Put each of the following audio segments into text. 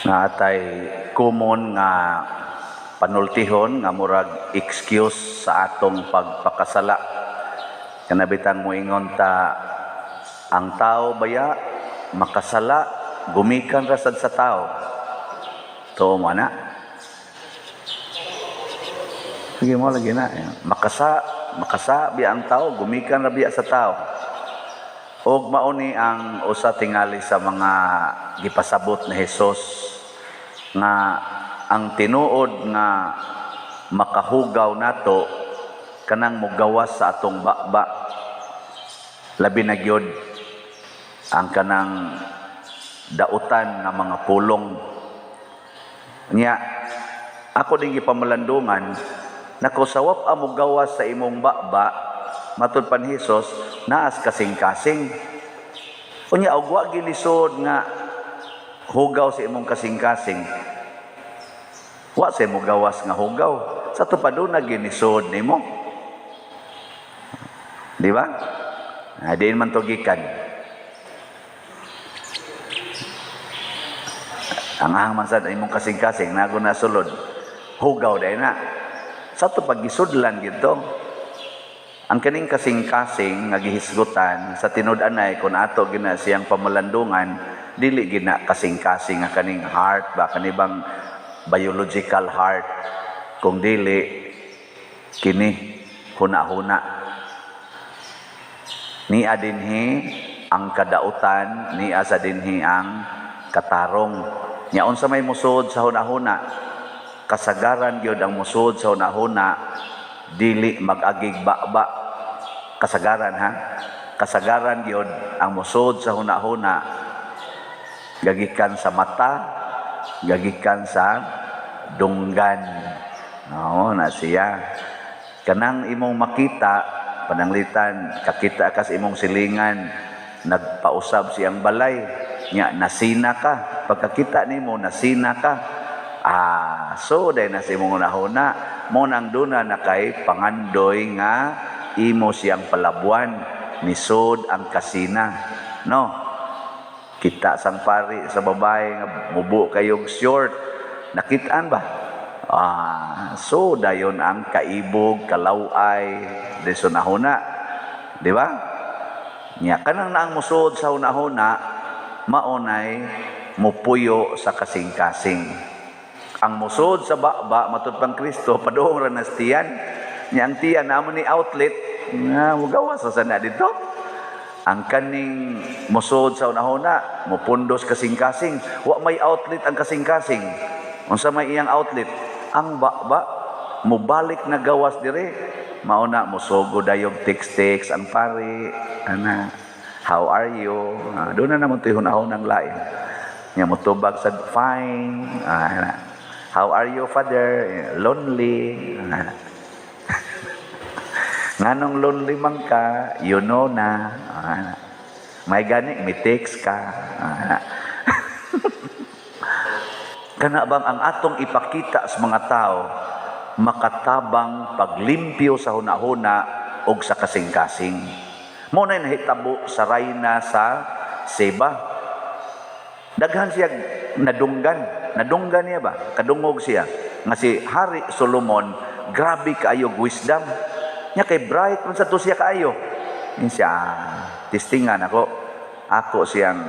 nga atay common nga panultihon nga murag excuse sa atong pagpakasala. Kanabitang moingon ta ang tao baya makasala gumikan ra sad sa tao. Tuo mo na. Sige mo lagi na. Makasa biya ang tao gumikan ra biya sa tao. Og mauni ang usa tingali sa mga gipasabot ni Hesus nga ang tinuod nga makahugaw nato kanang mogawas sa atong bakba. Labi na gyud ang kanang dautan nga mga pulong. Nya ako din gipamalandungan nakosawap ang mogawas sa imong bakba matud pan Hesus naas kasing-kasing. Unya og wa gilisod nga hugaw sa imong kasing-kasing. Wa say mo gawas nga hugaw. Sa tupaduna ginisod nimo. Di ba? Diin man to gikan. Ang man sa imong kasing-kasing nago na sulod. Hugaw dai na. Sa to pagisudlan gito. Ang kaning kasing-kasing nga gihisgutan sa tinud-anay kun ato gina siyang pamalandungan dili gina kasing-kasing nga kaning heart ba kanibang biological heart kung dili kini huna-huna ni adinhi ang kadautan ni asa dinhi ang katarong nya unsa may musud sa huna-huna kasagaran gyud ang musud sa huna-huna dili mag-agig bakba kasagaran ha kasagaran gyud ang musud sa huna-huna gagikan sa mata gagikan sa dunggan. No, na siya. Kanang imong makita, pananglitan, kakita ka sa imong silingan, nagpausab siyang balay, nya nasina ka. Pagkakita nimo nasina ka. So day na sa imong nahuna, mo nang duna na kay pangandoy nga imo siyang palabuan, nisod ang kasina. No. Kita sang pari sa babae nga mubo kayong short nakitaan ba so dayon ang kaibog kalaway deso nahuna di ba nya kanang naang musod sa hunahuna maunay mupuyo sa kasing-kasing ang musod sa bakba matud pang Kristo padung ra nas tiyan nya ang tiyan namo ni outlet nga mugawas sa sana dito. Ang kaning musod sa unahuna, mupundos kasing-kasing. Wa may outlet ang kasing-kasing. Unsa may iyang outlet? Ang bakba, mubalik na gawas dire. Mauna, musugo dayog text-text ang pari. Ana, how are you? Doon na naman ito yung hunahunang lain. Nga mutubag sa fine. How are you, father? Lonely. Nganong lonely man ka, you know na. May gani, may text ka. Kana bang ang atong ipakita sa mga tao, makatabang paglimpyo sa hunahuna o sa kasing-kasing. Muna nahitabo sa rayna sa Seba. Daghan siya nadunggan. Nadunggan niya ba? Kadungog siya. Nga si Hari Solomon, grabe kaayog wisdom. Nya kay bright man sa to siya kaayo. Siya testingan ako siyang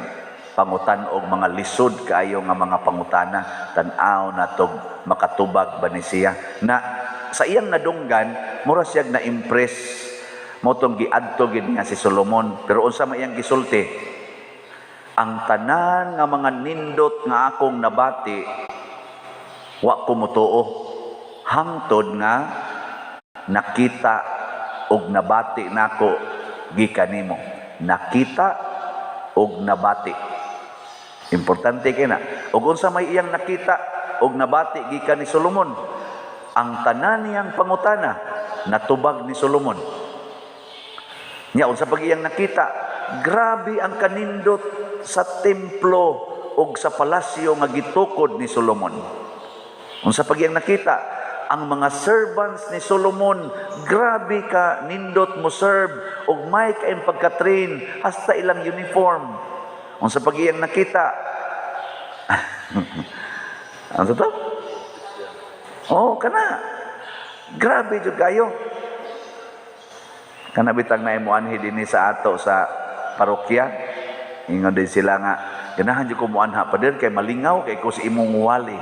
pangutan og mga lisod kaayo nga mga pangutana tan-aw natog makatubag ba ni siya na sa iyang nadunggan mura siya na impress mo tong giadto gid nga si Solomon pero unsa man iyang gisulti ang tanan nga mga nindot nga akong nabati wa ko mutuo hangtod nga nakita og nabati nako gikan nimo nakita og nabati importante kay na ug unsa may iyang nakita og nabati gikan ni Solomon ang tanan niyang pangutana natubag ni Solomon nya unsa pag iyang nakita grabe ang kanindot sa templo ug sa palasyo nga gitukod ni Solomon unsa pag iyang nakita ang mga servants ni Solomon, grabe ka, nindot mo serve, ug may kain pagka-train, hasta ilang uniform. Kung sa pag-iyang nakita, Ang totoo? Oh, kana. Grabe jud kayo. Kana bitang naimuanhi dinhi sa ato sa parokya. Ingon din sila nga, ganahan jud ko muanha pader kay malingaw kay ko sa imong wali.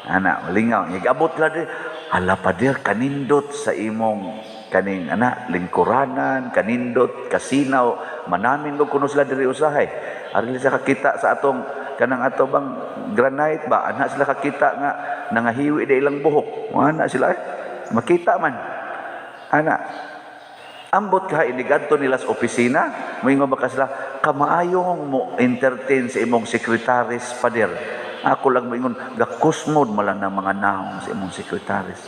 Ana, malingaw. Igabot la din. Hala pader kanindot sa imong kaning lingkuranan, kanindot, kasinaw, manamin lo kuno sila diri usahay. Ari sila kakita sa atong kanang ato bang granite ba, ana sila kakita nga nangahiwi da ilang buhok. Ana sila makita man. Ana ambot ka inigadto nila sa opisina, moingon ba ka sila, kamaayong mo entertain sa imong sekretaris pader. Ako lang moingon, gakusmod malang ng mga naong sa imong sekretaris.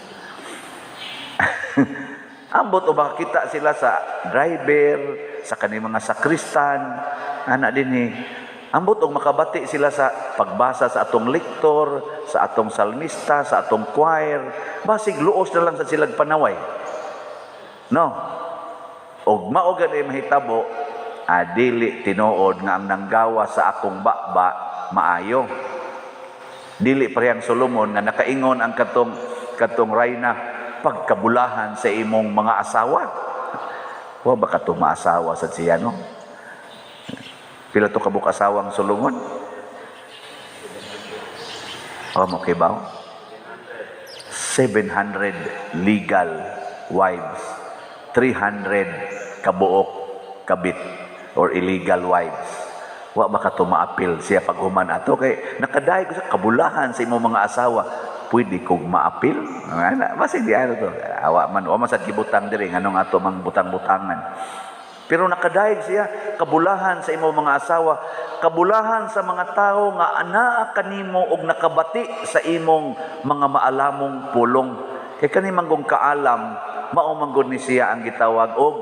Ambot o baka kita sila sa driver, sa kanil mga sakristan, ana din ambot o makabati sila sa pagbasa sa atong lektor, sa atong salmista, sa atong choir, basig luos na lang sa silag panaway. No? Og mao gani mahitabo, dili tinuod nga ang nanggawa sa akong bakba maayo. Dili parehang Solomon nga nakaingon ang katong rayna, pagkabulahan sa imong mga asawa. Wa ba ka maasawa sa siya, no? Pila to kabuk asawang Solomon? Mo kay ba? 700 legal wives, 300 kabuok kabit or illegal wives. Wa ba ka maapil siya pag human ato kay nakadayo sa kabulahan sa imong mga asawa. Pwede kong maapil? Basta di ano to. Awa man. O masad kibutang diri. Anong ato mang butang-butangan. Pero nakadaig siya. Kabulahan sa imong mga asawa. Kabulahan sa mga tao nga anaa kanimo og nakabati sa imong mga maalamong pulong. Kay kanimanggong kaalam, maumanggod ni siya ang gitawag og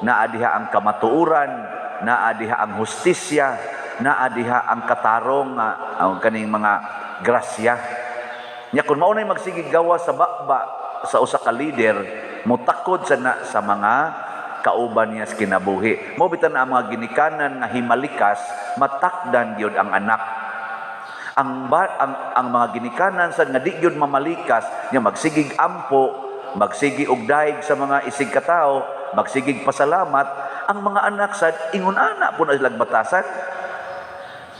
naadiha ang kamatuuran, naadiha ang hustisya, naadiha ang katarong, ang kaning mga grasya. Nya kun mao nay magsigig gawa sa bakba sa usa ka leader, mutakod sa mga kauban niya sa kinabuhi. Mo bitan ang mga ginikanan nga himalikas, matakdan gyud ang anak. Ang mga ginikanan sa nga di gyud mamalikas, nya magsigig ampo, magsigig og daig sa mga isig katao, magsigig pasalamat, ang mga anak sad ingon ana pud silang batasan.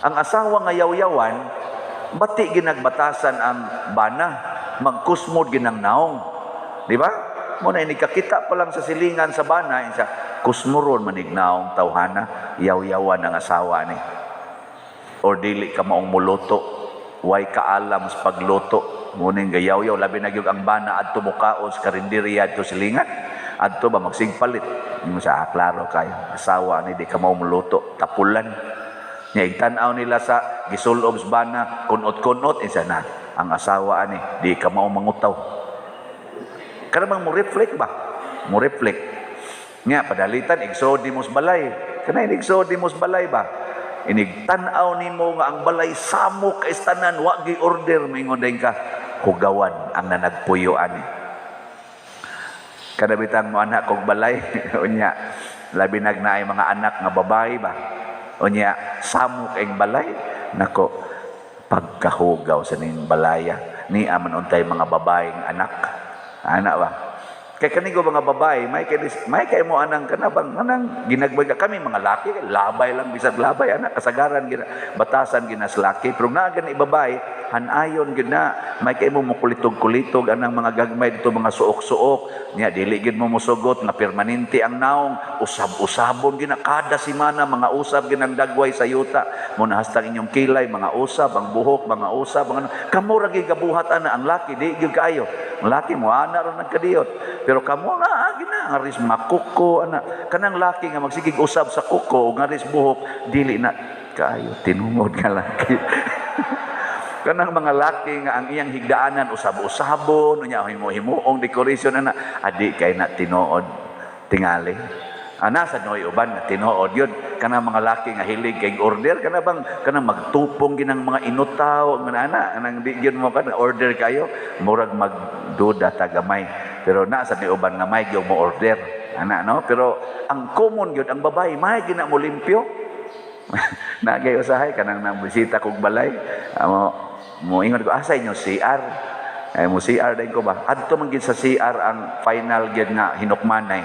Ang asawa nga yaw-yawan, bati ginagbatasan ang bana, magkusmod ginang naong. Di ba? Muna inikakita pa lang sa silingan sa bana, siya, kusmuron manignaong tawhana, yaw-yawan ang asawa ni. Or dili ka maong muluto, way kaalam sa pagluto. Muna yung gayaw-yaw, labi na yung ang bana at tumukaon sa karindiriya at silingan. At ba magsigpalit. Yung sa klaro kayo, asawa ni di ka maong muluto, tapulan. Itanaw nila sa gisulob sa bana, kunot-kunot, isa na, ang asawa ani, di ka mao mangutaw. Kanang mo reflect ba? Mo reflect. Nga, padalitan, igsodimos balay. Kanang igsodimos balay ba? Inigtanaw nimo nga ang balay samok ka istanan, wagi order, mingon din ka, hugawan ang nanagpuyo ani. Kadabitang mo anak kong balay, unya, labi nagnaay mga anak nga babae ba? Unya, samok ang balay, nako, pagkahugaw sa ning balaya, ni aman untay mga babaeng anak. Anak ba? Kay kanigo mga babae, may kay mo anang kanabang anang ginagbay kami mga laki, labay lang bisag labay anak kasagaran batasan ginas laki. Pero na gani babae, hanayon gid na may kay mo mukulitog-kulitog anang mga gagmay dito mga suok-suok. Nya dili gid mo musugot nga permanente ang naong, usab-usabon gina kada semana mga usab ginang dagway sa yuta. Mo na hastang inyong kilay mga usab, ang buhok mga usab, mga kamo ra gyud gabuhat ana ang laki di gyud kaayo. Ang laki mo ana ra nagkadiyot. Pero kamo nga gina aris makuko ana kanang laki nga magsigig usab sa kuko nga aris buhok dili na kaayo tinungod nga laki. Kanang mga laki nga ang iyang higdaanan usab-usabon unya himo-himoong decoration ana adi kay na tinuod tingali. Ana sa noy uban nga tinuod yun kanang mga laki nga hilig kay order kanang magtupong ginang mga inutaw nga ana kanang di gyud mo kan order kayo murag magduda tagamay. Pero na sa ni uban nga may gyud mo order ana no, pero ang common gyud ang babae may gina mo limpyo. Nagay usahay kanang nang bisita kog balay amo ingon ko asa inyo CR. Ay mo CR dai ko ba. Adto man gid sa CR ang final gid nga hinukmanay.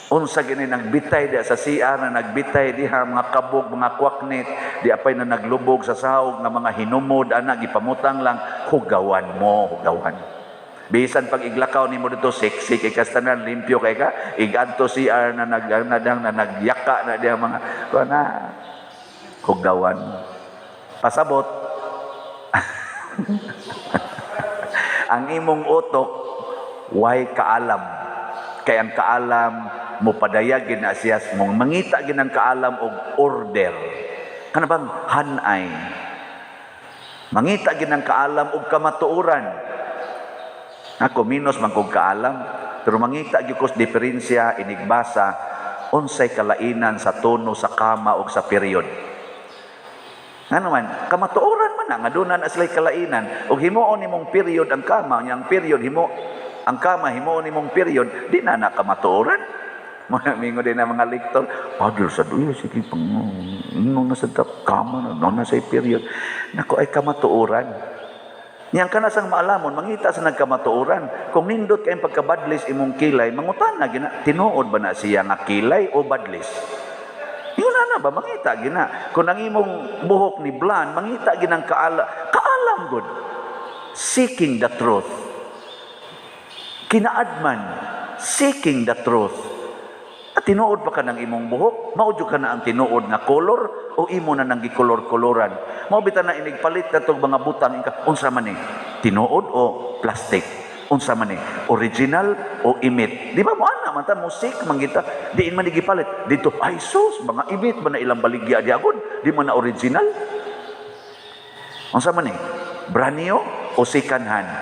Unsa gini nagbitay di sa CR na nagbitay diha mga kabog, mga kwaknit, di apay na naglubog sa sahog nga mga hinumod ana gipamutang lang hugawan mo, hugawan. Bisan pag iglakaw nimo dito sexy kay kastanan limpyo kay ka, igadto CR na nagyaka na diha mga kuna hugawan. Pasabot ang imong utok way kaalam. Kay ang kaalam mo padayag gina siya mong mangita ginang kaalam og order. Kana bang hanay? Mangita ginang kaalam og kamatuoran. Ako minus man kog kaalam, pero mangita gyud ko diferensya inigbasa unsay kalainan sa tono sa kama ug sa period. Nga naman, kamatuoran man nga doon na sila'y kalainan. O himuon ni mong period ang kama, ang period, ang kama, himuon ni mong period, di na kamatuoran. Mingo din na mga lektor, Padre, sa duyo, sige, nung nasa kama, nung nasa period. Naku, ay kamatuoran. Niyang ka na sang maalamon, mangita sa nagkamatuoran. Kung nindot kayong pagkabadlis imong kilay, mangutan na, tinuod ba na siya nga kilay o badlis? Yun na ba, mangita gina. Kung ang imong buhok ni Blan, mangita ginang kaalam good. Seeking the truth. Kinaadman, seeking the truth. At tinuod pa ka ng imong buhok, maudyo ka na ang tinuod nga color, o imo na nang gikolor-koloran. Maubita na inigpalit na itong mga butang, unsa man eh, tinuod o plastic? Unsa man eh, original o imit? Di ba mo ana, manta musik, manggita, diin man igipalit. Dito, ay sus, mga imit, ba na ilang baligya di agad? Di man na original? Unsa man eh, brand new o second hand?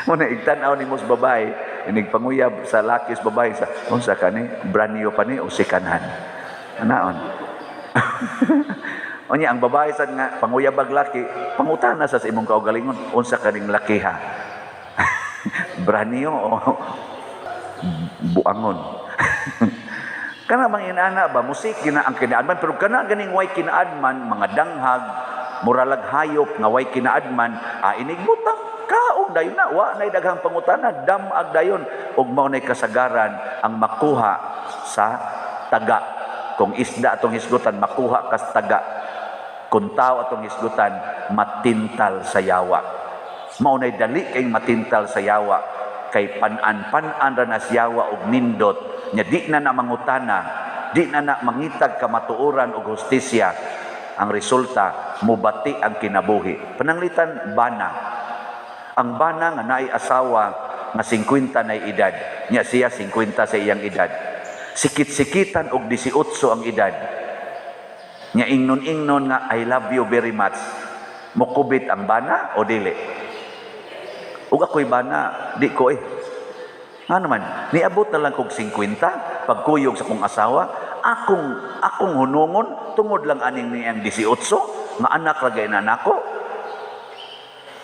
Muna igtanaw ni mos babae, inigpanguyab sa lakis babae sa unsa kani brand new pa ni o second hand. Anaon? Onya ang babae sad nga panguyab ag laki, pangutana sa imong kaugalingon, unsa kaning laki ha? Brand new o buangon? Kana bang inaana ba musik gina ang kinaadman, pero kana ganing way kinaadman mga danghag muralag hayop nga way kinaadman, inigbutang kaog dayon na wa nay daghang pangutana damag dayon ug mao nay kasagaran ang makuha sa taga. Kung isda atong hisgutan makuha kas taga, kung tao atong hisgutan matintal sa yawa. Mao nay dali kay matintal sa yawa kay panan ra na yawa og nindot nya di na mangutana, di na mangitag kamatuoran og hustisya. Ang resulta mubati ang kinabuhi. Pananglitan bana. Ang bana nga naay asawa nga 50 na edad, nya siya 50 sa iyang edad. Sikit-sikitan og 18 ang edad. Nya ingnon-ingnon nga I love you very much. Mukubit ang bana o dili? Ug ako'y bana, di ko eh. Nga naman, niabot na lang kog 50 pagkuyog sa kong asawa, akong hunungon tungod lang aning niyang 18 nga anak ra gay na nako.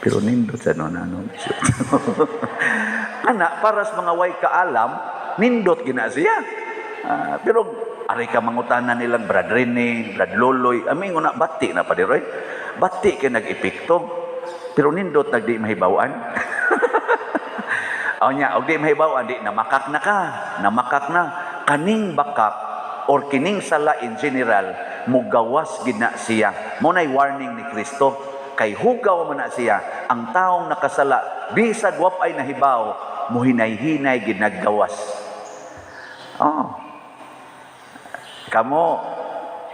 Pero nindot sa ano. Anak, para sa mga way kaalam, nindot gina siya. Pero, aray ka mangutanan nilang Brad Rene, Brad Loloy, aming una, bati na pa di Roy. Bati ka nag-epekto. Pero nindot nagdi mahibawaan. O niya, og di mahibawaan, di namakak na ka. Namakak na. Kaning bakak, or kining sala in general, mugawas gina siya. Muna'y warning ni Kristo. Kay hugaw man na siya, ang taong nakasala, bisag wapay nahibaw, muhinay-hinay ginaggawas. Kamo,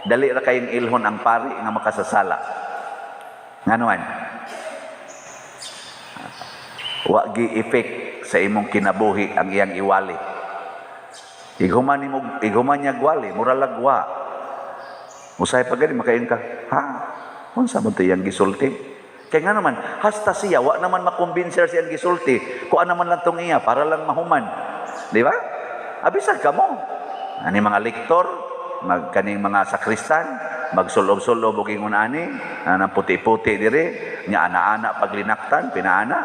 dali ra kayong ilhon ang pari nga makasasala. Nga naman, wa gi effect sa imong kinabuhi ang iyang iwali. Iguman niya gwali, muralag wa. Usay pa gani makain ka, ha? Unsa man to yang gisulti? Kaya nga naman, hasta siya, wa naman makumbinser siyang gisulti. Kuan naman lang tong iya, para lang mahuman. Di ba? Abisag ka mo. Ani mga lektor, magkaning mga sakristan, magsulob-sulob og ingon ani, nang puti-puti diri, nya ana-ana paglinaktan, pinaana.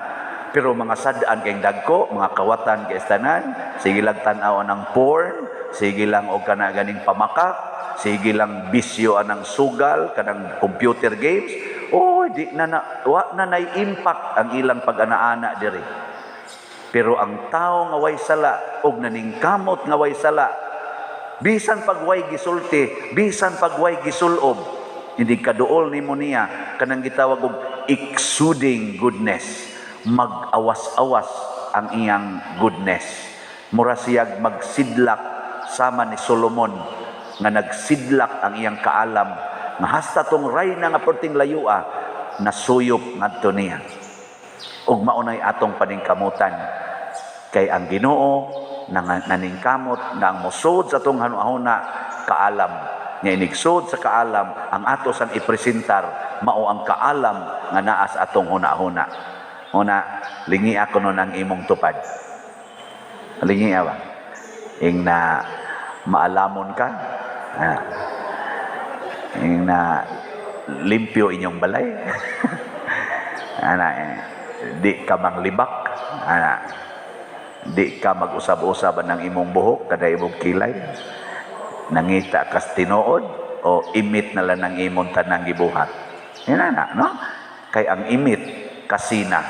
Pero mga sadaan kayong dagko, mga kawatan kay istanan, sige lang tan-aw ng porn, sige lang og kana ganing pamakak, sige lang bisyo anang sugal kanang computer games, di wa na impact ang ilang pag-ana-ana diri. Pero ang tao nga way sala og naningkamot nga way sala, bisan pagway gisulti, bisan pagway gisulob, hindi kaduol nimo niya kanang gitawag og exuding goodness. Mag-awas-awas ang iyang goodness. Mura siyag magsidlak sama ni Solomon nga nagsidlak ang iyang kaalam nga hasta tong rayna nga perting layua nasuyop ngadto niya. Ug maunay atong paningkamutan kay ang Ginoo naningkamot nga ang musod sa atong hanuna kaalam. Nga inigsod sa kaalam ang ato sang ipresentar mao ang kaalam nga naa sa atong huna-huna. Una, lingi ako nun ang imong tupad. Lingi ba? Ing na maalamon ka, ing na limpyo inyong balay, di ka manglibak, di ka mag-usab-usaban ng imong buhok kada imong kilay, nangita kas tinuod o imit na lang ng imong tanang gibuhat. Yan no? Kay ang imit kasina.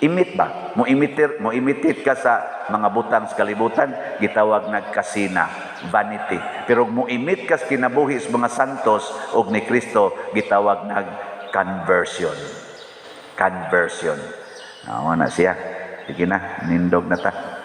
Imit ba? Mo imitate ka sa mga butang sa kalibutan, gitawag nagkasina, vanity. Pero mo imit ka sa kinabuhi sa mga santos og ni Kristo, gitawag nag-conversion. Conversion. Na siya. Sige na, nindog na ta.